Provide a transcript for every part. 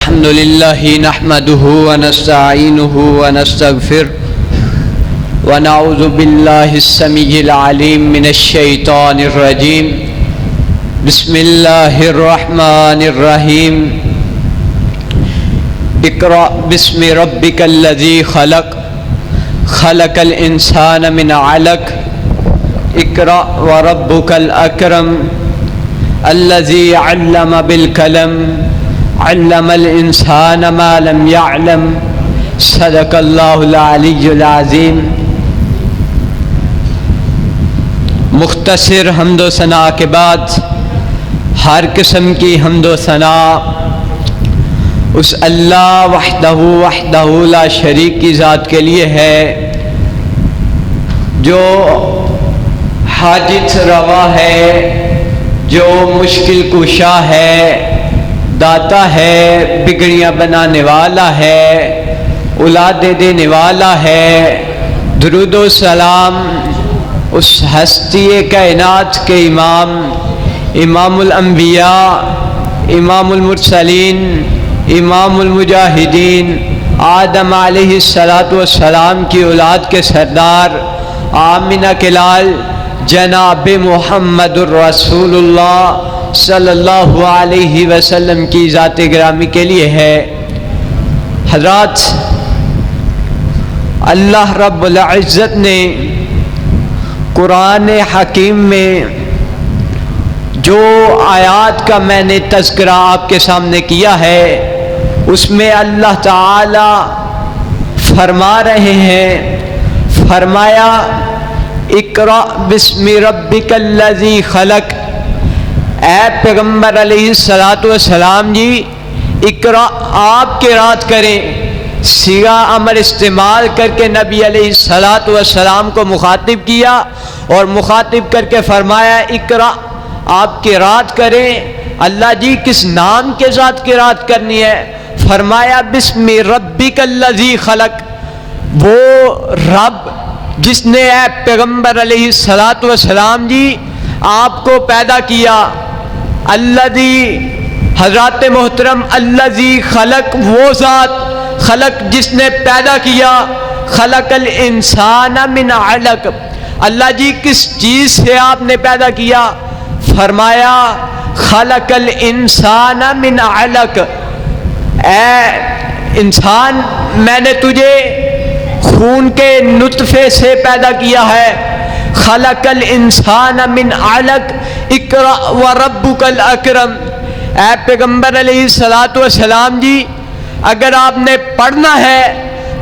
الحمد لله نحمده ونستعينه ونستغفره ونعوذ بالله السميع العليم من الشيطان الرجيم. بسم الله الرحمن الرحيم. اقرأ باسم ربك الذي خلق خلق الإنسان من علق اقرأ وربك الأكرم الذي علم بالقلم علم الانسان ما لم يعلم. صدق اللہ العلی العظیم. مختصر حمد و ثنا کے بعد ہر قسم کی حمد و ثنا اس اللہ وحدہ لا شریک کی ذات کے لیے ہے جو حاجت روا ہے، جو مشکل کشا ہے، داتا ہے، بگڑیاں بنانے والا ہے، اولاد دینے والا ہے. درود و سلام اس ہستی کائنات کے امام، امام الانبیاء، امام المرسلین، امام المجاہدین، آدم علیہ السلام کی اولاد کے سردار آمنہ کے لال جناب محمد الرسول اللہ صلی اللہ علیہ وسلم کی ذات گرامی کے لیے ہے. حضرات، اللہ رب العزت نے قرآن حکیم میں جو آیات کا میں نے تذکرہ آپ کے سامنے کیا ہے، اس میں اللہ تعالی فرما رہے ہیں، فرمایا اقرأ بسم ربک الذی خلق. اے پیغمبر علیہ السلام جی، اقرأ آپ قرات کریں. صیغہ امر استعمال کر کے نبی علیہ السلام کو مخاطب کیا اور مخاطب کر کے فرمایا اقرأ آپ قرات کریں. اللہ جی کس نام کے ذات قرات کرنی ہے؟ فرمایا بسم ربک الذی خلق. وہ رب جس نے اے پیغمبر علیہ السلام جی آپ کو پیدا کیا. الذی، حضرات محترم، الذی خلق، وہ ذات خلق جس نے پیدا کیا. خلق الانسان من علق. اللہ جی کس چیز سے آپ نے پیدا کیا؟ فرمایا خلق الانسان من علق. اے انسان، میں نے تجھے خون کے نطفے سے پیدا کیا ہے. خلق الانسان من علق اقرأ وربک الاکرم. اے پیغمبر علیہ السلام جی، اگر آپ نے پڑھنا ہے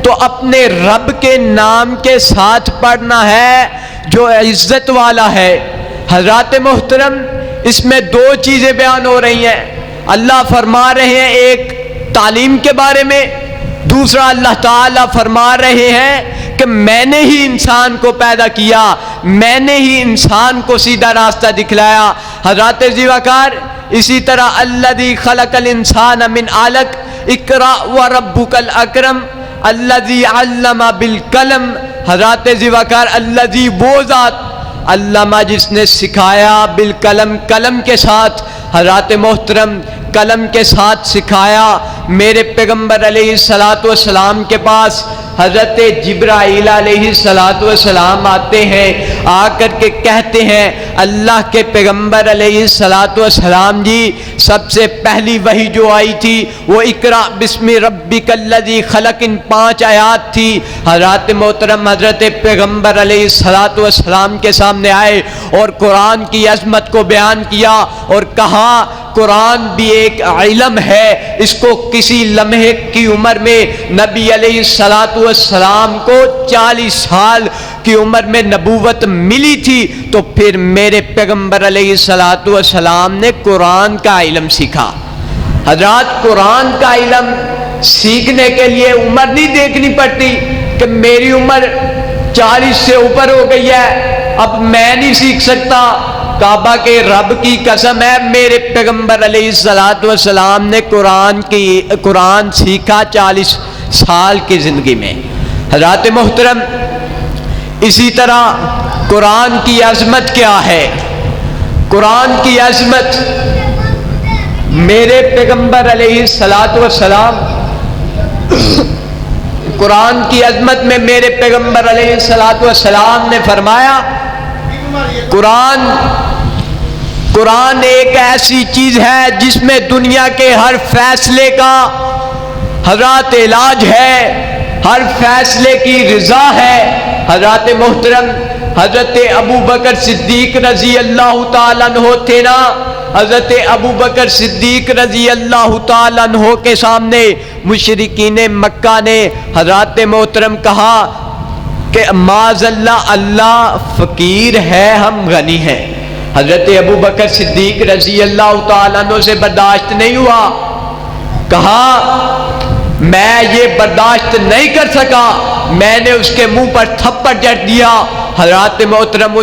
تو اپنے رب کے نام کے ساتھ پڑھنا ہے جو عزت والا ہے. حضرات محترم، اس میں دو چیزیں بیان ہو رہی ہیں. اللہ فرما رہے ہیں ایک تعلیم کے بارے میں، دوسرا اللہ تعالیٰ فرما رہے ہیں کہ میں نے ہی انسان کو پیدا کیا، میں نے ہی انسان کو سیدھا راستہ دکھلایا. حضرات زیوکار، اسی طرح الذی خلق الانسان من علق اقرأ وربک الاکرم الذی علم بالقلم. حضرات زیوکار، الذی، وہ ذات، علامہ جس نے سکھایا بالقلم، قلم کے ساتھ. حضرات محترم، قلم کے ساتھ سکھایا. میرے پیغمبر علیہ السلام کے پاس حضرت جبرائیل علیہ السلام آتے ہیں، آ کر کے کہتے ہیں اللہ کے پیغمبر علیہ السلام جی، سب سے پہلی وحی جو آئی تھی وہ اقرأ بسم ربک الذی خلق، ان 5 آیات تھی. حضرات محترم، حضرت پیغمبر علیہ السلام کے سامنے آئے اور قرآن کی عظمت کو بیان کیا اور کہا قرآن بھی ایک علم ہے. اس کو کسی لمحے کی عمر میں نبی علیہ السلام کو 40 سال کی عمر میں نبوت ملی تھی، تو پھر میرے پیغمبر علیہ السلام نے قرآن کا علم سیکھا. حضرات، قرآن کا علم سیکھنے کے لیے عمر نہیں دیکھنی پڑتی کہ میری عمر 40 سے اوپر ہو گئی ہے، اب میں نہیں سیکھ سکتا. کعبہ کے رب کی قسم ہے، میرے پیغمبر علیہ السلام نے قرآن سیکھا 40 سال کی زندگی میں. حضرات محترم، اسی طرح قرآن کی عظمت کیا ہے؟ قرآن کی عظمت میرے پیغمبر علیہ الصلوۃ والسلام قرآن کی عظمت میں میرے پیغمبر علیہ الصلوۃ والسلام نے فرمایا قرآن ایک ایسی چیز ہے جس میں دنیا کے ہر فیصلے کا حضرات علاج ہے، ہر فیصلے کی رضا ہے۔ حضرات محترم حضرت ابو بکر صدیق رضی اللہ تعالیٰ عنہ تھے نا، حضرت ابو بکر صدیق رضی اللہ تعالیٰ عنہ کے سامنے مشرکین مکہ نے حضرات محترم کہا کہ معاذ اللہ، اللہ فقیر ہے، ہم غنی ہیں۔ حضرت ابو بکر صدیق رضی اللہ تعالیٰ عنہ سے برداشت نہیں ہوا، کہا میں یہ برداشت نہیں کر سکا، میں نے اس کے منہ پر تھپڑ جڑ دیا۔ حضرات محترم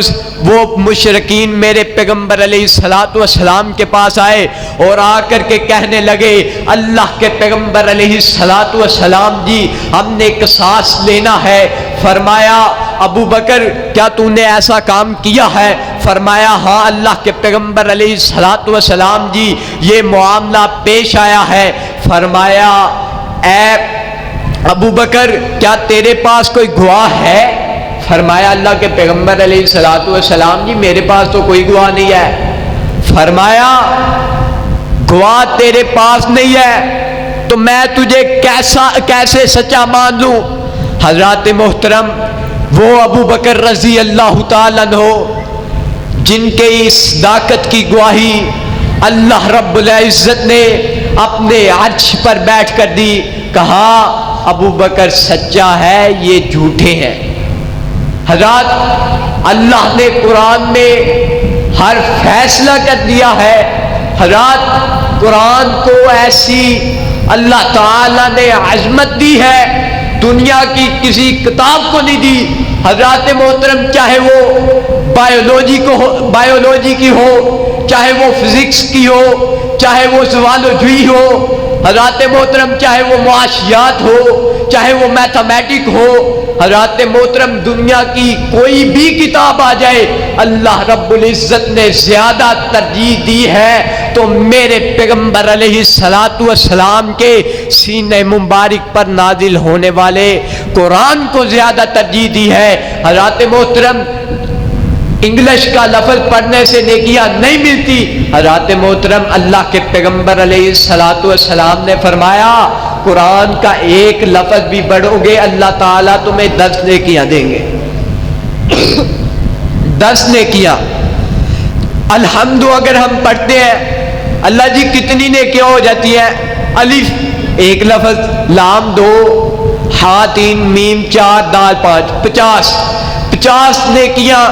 وہ مشرکین میرے پیغمبر علیہ الصلوۃ والسلام کے پاس آئے اور آ کر کے کہنے لگے اللہ کے پیغمبر علیہ الصلوۃ والسلام جی، ہم نے قصاص لینا ہے۔ فرمایا ابو بکر کیا تو نے ایسا کام کیا ہے؟ فرمایا ہاں اللہ کے پیغمبر علیہ الصلوۃ والسلام جی، یہ معاملہ پیش آیا ہے۔ فرمایا اے ابو بکر کیا تیرے پاس کوئی گواہ ہے؟ فرمایا اللہ کے پیغمبر علیہ الصلوۃ والسلام جی میرے پاس تو کوئی گواہ نہیں ہے۔ فرمایا گواہ تیرے پاس نہیں ہے تو میں تجھے کیسے سچا مان لوں؟ حضرات محترم وہ ابو بکر رضی اللہ تعالیٰ عنہ جن کے اس صداقت کی گواہی اللہ رب العزت نے اپنے عرش پر بیٹھ کر دی، کہا ابو بکر سچا ہے، یہ جھوٹے ہیں۔ حضرات اللہ نے قرآن میں ہر فیصلہ کر دیا ہے۔ حضرات قرآن کو ایسی اللہ تعالیٰ نے عظمت دی ہے، دنیا کی کسی کتاب کو نہیں دی۔ حضرات محترم چاہے وہ بایولوجی کی ہو، چاہے وہ فزکس کی ہو، چاہے وہ زوالوجی ہو، حضرات محترم چاہے وہ معاشیات ہو، چاہے وہ میتھمیٹک ہو، حضرات محترم دنیا کی کوئی بھی کتاب آ جائے اللہ رب العزت نے زیادہ ترجیح دی ہے تو میرے پیغمبر علیہ الصلوۃ والسلام کے سینے مبارک پر نازل ہونے والے قرآن کو زیادہ ترجیح دی ہے۔ حضرات محترم انگلش کا لفظ پڑھنے سے نیکیاں نہیں ملتی۔ حضرات محترم اللہ کے پیغمبر علیہ الصلوۃ والسلام نے فرمایا قرآن کا ایک لفظ بھی پڑھو گے اللہ تعالیٰ تمہیں 10 نیکیاں دیں گے۔ 10 نیکیاں۔ الحمد اگر ہم پڑھتے ہیں اللہ جی کتنی نیکیاں ہو جاتی ہیں؟ الف ایک لفظ، لام 2، ہا 3، میم 4، دال 5، 50 نیکیاں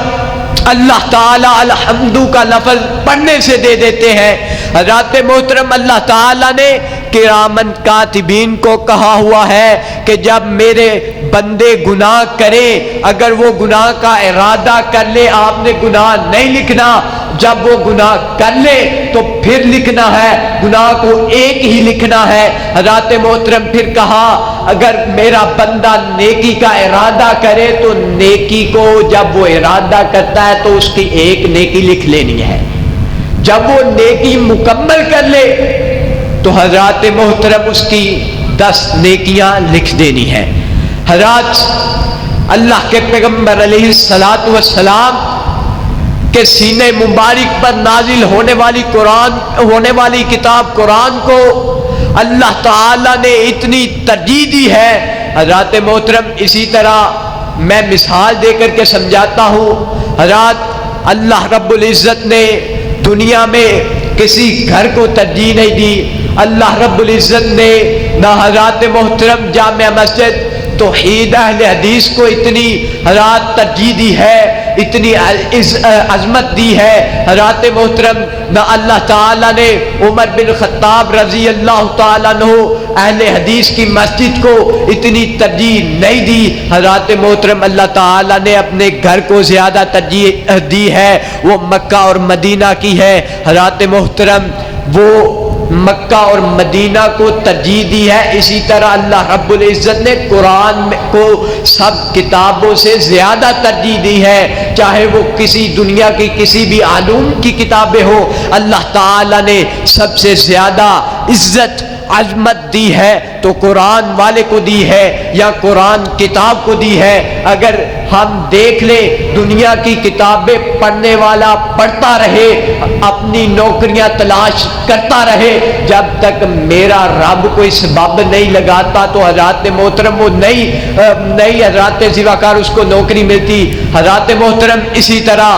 اللہ تعالیٰ الحمد کا لفظ پڑھنے سے دے دیتے ہیں۔ حضرات محترم اللہ تعالیٰ نے کرامن کاتبین کو کہا ہوا ہے کہ جب میرے بندے گناہ کریں، اگر وہ گناہ کا ارادہ کر لے، آپ نے گناہ نہیں لکھنا، جب وہ گناہ کر لے تو پھر لکھنا ہے، گناہ کو ایک ہی لکھنا ہے۔ حضرات محترم پھر کہا اگر میرا بندہ نیکی کا ارادہ کرے تو نیکی کو جب وہ ارادہ کرتا ہے تو اس کی ایک نیکی لکھ لینی ہے، جب وہ نیکی مکمل کر لے تو حضرات محترم اس کی 10 نیکیاں لکھ دینی ہے۔ حضرات اللہ کے پیغمبر علیہ الصلوۃ والسلام کے سینے مبارک پر نازل ہونے والی کتاب قرآن کو اللہ تعالیٰ نے اتنی ترجیح دی ہے۔ حضرات محترم اسی طرح میں مثال دے کر کے سمجھاتا ہوں۔ حضرات اللہ رب العزت نے دنیا میں کسی گھر کو ترجیح نہیں دی، اللہ رب العزت نے نہ حضرات محترم جامع مسجد توحید اہل حدیث کو اتنی حضرات ترجیح دی ہے، اتنی عظمت دی ہے۔ حضرات محترم نہ اللہ تعالیٰ نے عمر بن خطاب رضی اللہ تعالیٰ عنہ اہل حدیث کی مسجد کو اتنی ترجیح نہیں دی۔ حضرات محترم اللہ تعالیٰ نے اپنے گھر کو زیادہ ترجیح دی ہے، وہ مکہ اور مدینہ کی ہے۔ حضرات محترم وہ مکہ اور مدینہ کو ترجیح دی ہے، اسی طرح اللہ رب العزت نے قرآن کو سب کتابوں سے زیادہ ترجیح دی ہے، چاہے وہ کسی دنیا کی کسی بھی علوم کی کتابیں ہو، اللہ تعالی نے سب سے زیادہ عزت عظمت دی ہے تو قرآن والے کو دی ہے یا قرآن کتاب کو دی ہے۔ اگر ہم دیکھ لیں دنیا کی کتابیں پڑھنے والا پڑھتا رہے، اپنی نوکریاں تلاش کرتا رہے، جب تک میرا رب کوئی سبب نہیں لگاتا تو حضرات محترم وہ نئی حضرات زیواکار اس کو نوکری ملتی۔ حضرات محترم اسی طرح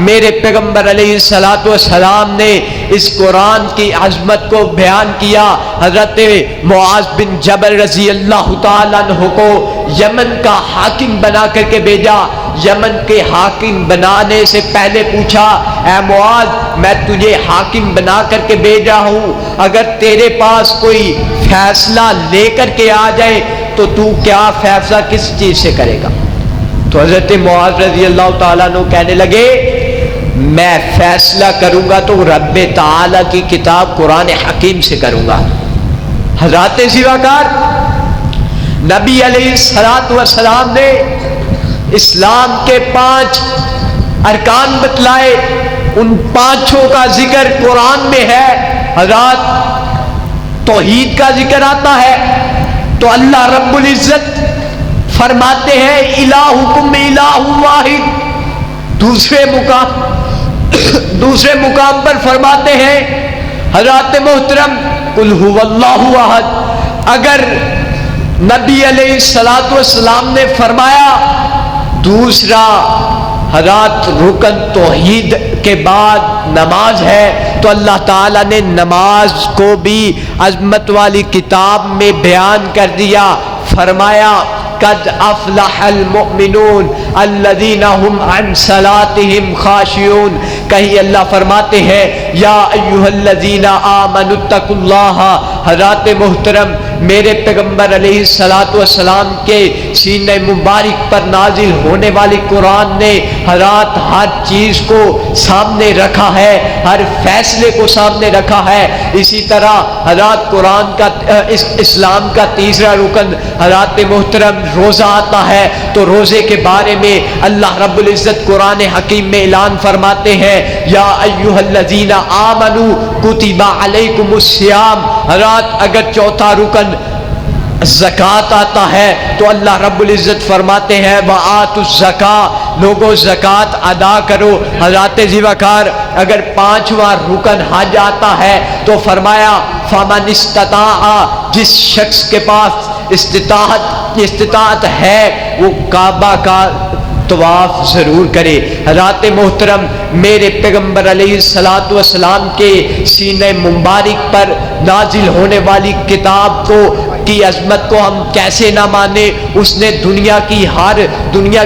میرے پیغمبر علیہ الصلوۃ والسلام نے اس قرآن کی عظمت کو بیان کیا۔ حضرت معاذ بن جبل رضی اللہ تعالیٰ عنہ کو یمن کا حاکم بنا کر کے بھیجا۔ یمن کے حاکم بنانے سے پہلے پوچھا، اے معاذ میں تجھے حاکم بنا کر کے بھیجا ہوں، اگر تیرے پاس کوئی فیصلہ لے کر کے آ جائے تو کیا فیصلہ کس چیز سے کرے گا؟ تو حضرت معاذ رضی اللہ تعالیٰ عنہ کہنے لگے میں فیصلہ کروں گا تو رب تعالیٰ کی کتاب قرآن حکیم سے کروں گا۔ حضرات زیواکار نبی علیہ الصلوۃ والسلام نے اسلام کے 5 ارکان بتلائے، ان 5 کا ذکر قرآن میں ہے۔ حضرات توحید کا ذکر آتا ہے تو اللہ رب العزت فرماتے ہیں الہکم الہ واحد، دوسرے مقام پر فرماتے ہیں حضرات محترم قل هو اللہ احد۔ اگر نبی علیہ الصلوۃ والسلام نے فرمایا دوسرا حضرات رکن توحید کے بعد نماز ہے تو اللہ تعالیٰ نے نماز کو بھی عظمت والی کتاب میں بیان کر دیا، فرمایا قد افلح المؤمنون الذین هم عن صلاتهم خاشعون۔ کہیں اللہ فرماتے ہیں یا ایھا الذین آمنوا اتقوا اللہ۔ حضرات محترم میرے پیغمبر علیہ الصلوۃ والسلام کے سینہ مبارک پر نازل ہونے والی قرآن نے حضرات ہر چیز کو سامنے رکھا ہے، ہر فیصلے کو سامنے رکھا ہے۔ اسی طرح حضرات قرآن کا اسلام کا تیسرا رکن حضرات محترم روزہ آتا ہے تو روزے کے بارے میں اللہ رب العزت قرآن حکیم میں اعلان فرماتے ہیں یا ایھا الذین آمنوا کتب علیکم الصیام۔ حضرات اگر چوتھا رکن زکوٰۃ آتا ہے تو اللہ رب العزت فرماتے ہیں وآتوا الزکاۃ، لوگوں زکوٰۃ ادا کرو۔ حضرات زیواکار اگر 5واں رکن حج آتا ہے تو فرمایا فمن استطاع، جس شخص کے پاس استطاعت ہے وہ کعبہ کا طواف ضرور کرے۔ حضرات محترم میرے پیغمبر علیہ الصلوۃ والسلام کے سینہ مبارک پر نازل ہونے والی کتاب کی عظمت کو ہم کیسے نہ مانیں؟ اس نے دنیا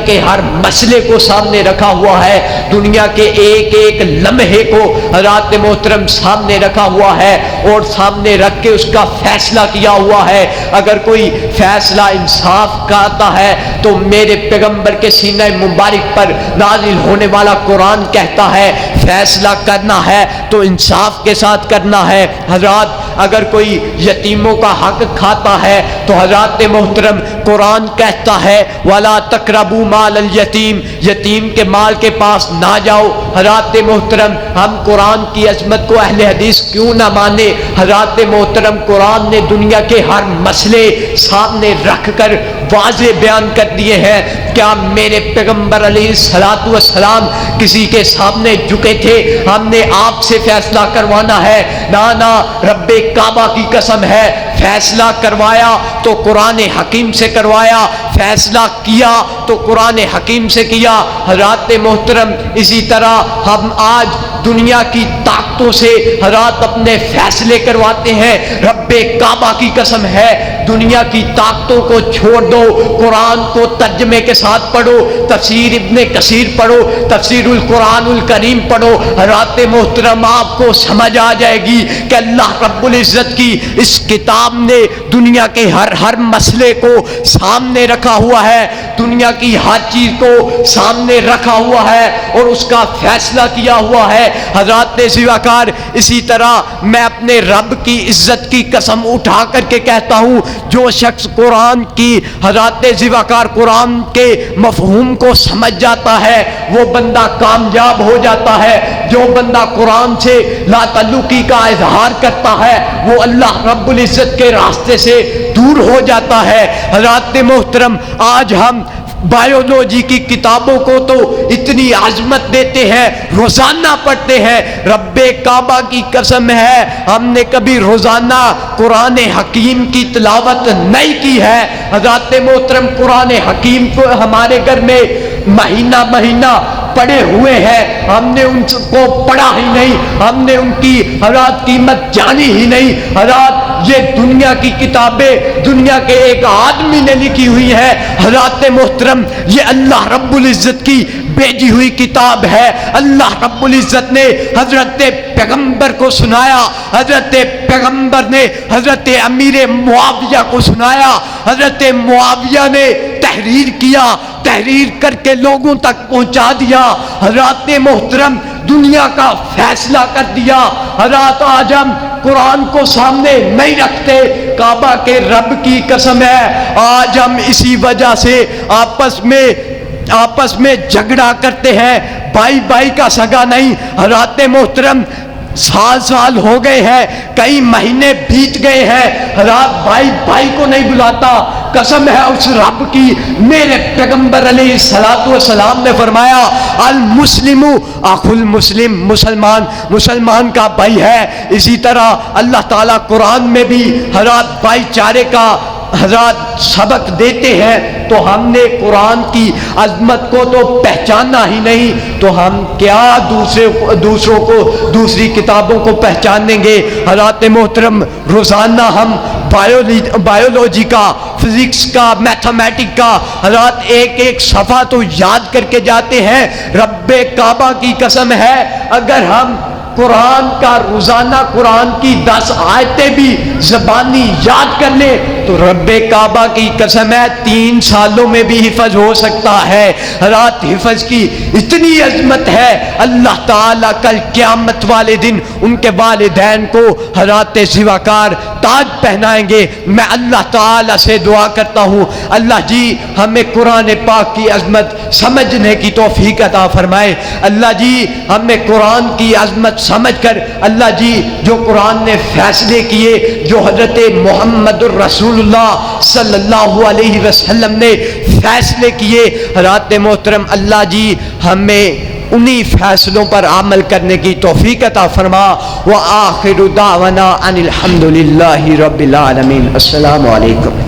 کے ہر مسئلے کو سامنے رکھا ہوا ہے، دنیا کے ایک لمحے کو حضرات محترم سامنے رکھا ہوا ہے اور سامنے رکھ کے اس کا فیصلہ کیا ہوا ہے۔ اگر کوئی فیصلہ انصاف کا آتا ہے تو میرے پیغمبر کے سینہ مبارک پر نازل ہونے والا قرآن کہتا ہے فیصلہ کرنا ہے تو انصاف کے ساتھ کرنا ہے۔ حضرات اگر کوئی یتیموں کا حق کھاتا ہے تو حضرات محترم قرآن کہتا ہے وَلَا تَقْرَبُوا مَالَ الْيَتِيمِ، یتیم کے مال کے پاس نہ جاؤ۔ حضرات محترم ہم قرآن کی عظمت کو اہل حدیث کیوں نہ مانے؟ حضرات محترم قرآن نے دنیا کے ہر مسئلے سامنے رکھ کر واضح بیان کر دیے ہیں۔ کیا میرے پیغمبر علیہ الصلوۃ والسلام کسی کے سامنے جھکے تھے ہم نے آپ سے فیصلہ کروانا ہے؟ نہ، رب کعبہ کی قسم ہے فیصلہ کروایا تو قرآن حکیم سے کروایا، فیصلہ کیا تو قرآن حکیم سے کیا۔ حضرات محترم اسی طرح ہم آج دنیا کی طاقتوں سے حضرات اپنے فیصلے کرواتے ہیں۔ رب کعبہ کی قسم ہے دنیا کی طاقتوں کو چھوڑ دو، قرآن کو ترجمے کے ساتھ پڑھو، تفسیر ابن کثیر پڑھو، تفسیر القرآن الکریم پڑھو۔ حضرات محترم آپ کو سمجھ آ جائے گی کہ اللہ رب العزت کی اس کتاب سامنے دنیا کے ہر مسئلے کو سامنے رکھا ہوا ہے، دنیا کی ہر چیز کو سامنے رکھا ہوا ہے اور اس کا فیصلہ کیا ہوا ہے۔ حضرات زیوکار، اسی طرح میں اپنے رب کی عزت کی قسم اٹھا کر کے کہتا ہوں، جو شخص قرآن کی حضرات زیوکار قرآن کے مفہوم کو سمجھ جاتا ہے وہ بندہ کامیاب ہو جاتا ہے۔ جو بندہ قرآن سے لا تعلقی کا اظہار کرتا ہے وہ اللہ رب العزت کے راستے سے دور ہو جاتا ہے۔ حضرات محترم، آج ہم بایولوجی کی کتابوں کو تو اتنی عظمت دیتے ہیں، روزانہ پڑھتے ہیں، رب کعبہ کی قسم ہے ہم نے کبھی روزانہ قرآن حکیم کی تلاوت نہیں کی ہے۔ حضرات محترم، قرآن حکیم کو ہمارے گھر میں مہینہ مہینہ پڑے ہوئے ہیں، ہم نے ان کو پڑھا ہی نہیں، ہم نے ان کی حضرات قیمت جانی ہی نہیں۔ حضرات یہ دنیا کی کتابیں دنیا کے ایک آدمی نے لکھی ہوئی ہیں۔ حضرات محترم، یہ اللہ رب العزت کی بھیجی ہوئی کتاب ہے۔ اللہ رب العزت نے حضرت پیغمبر کو سنایا، حضرت پیغمبر نے حضرت امیر معاویہ کو سنایا، حضرت معاویہ نے تحریر کیا، تحریر کر کے لوگوں تک پہنچا دیا۔ حضرات محترم، دنیا کا فیصلہ کر دیا۔ حضرات آج ہم قرآن کو سامنے نہیں رکھتے، کعبہ کے رب کی قسم ہے آج ہم اسی وجہ سے آپس میں جھگڑا کرتے ہیں، بھائی بھائی کا سگا نہیں۔ حضرات محترم، سال ہو گئے ہیں، کئی مہینے بیت گئے ہیں، حضرات بھائی بھائی کو نہیں بلاتا۔ قسم ہے اس رب کی، میرے پیغمبر علیہ السلام نے فرمایا المسلم اخو المسلم، مسلمان مسلمان کا بھائی ہے۔ اسی طرح اللہ تعالیٰ قرآن میں بھی حضرات بھائی چارے کا حضرات سبق دیتے ہیں، تو ہم نے قرآن کی عظمت کو تو پہچانا ہی نہیں تو ہم کیا دوسروں کو دوسری کتابوں کو پہچانیں گے۔ حضرات محترم، روزانہ ہم بایولوجی کا، فزکس کا، میتھمیٹک کا حضرات ایک صفحہ تو یاد کر کے جاتے ہیں۔ رب کعبہ کی قسم ہے اگر ہم قرآن کا روزانہ قرآن کی 10 آیتیں بھی زبانی یاد کر لیں تو رب کعبہ کی قسم ہے 3 سالوں میں بھی حفظ ہو سکتا ہے۔ حضرات حفظ کی اتنی عظمت ہے، اللہ تعالیٰ کل قیامت والے دن ان کے والدین کو حضرات زیوکار تاج پہنائیں گے۔ میں اللہ تعالیٰ سے دعا کرتا ہوں اللہ جی ہمیں قرآن پاک کی عظمت سمجھنے کی توفیق عطا فرمائے۔ اللہ جی ہمیں قرآن کی عظمت سمجھ کر اللہ جی جو قرآن نے فیصلے کیے، جو حضرت محمد الرسول اللہ صلی اللہ علیہ وسلم نے فیصلے کیے، حضرات محترم اللہ جی ہمیں انہی فیصلوں پر عمل کرنے کی توفیق عطا فرما۔ وآخر دعوانا ان الحمد للہ رب العالمین۔ السلام علیکم۔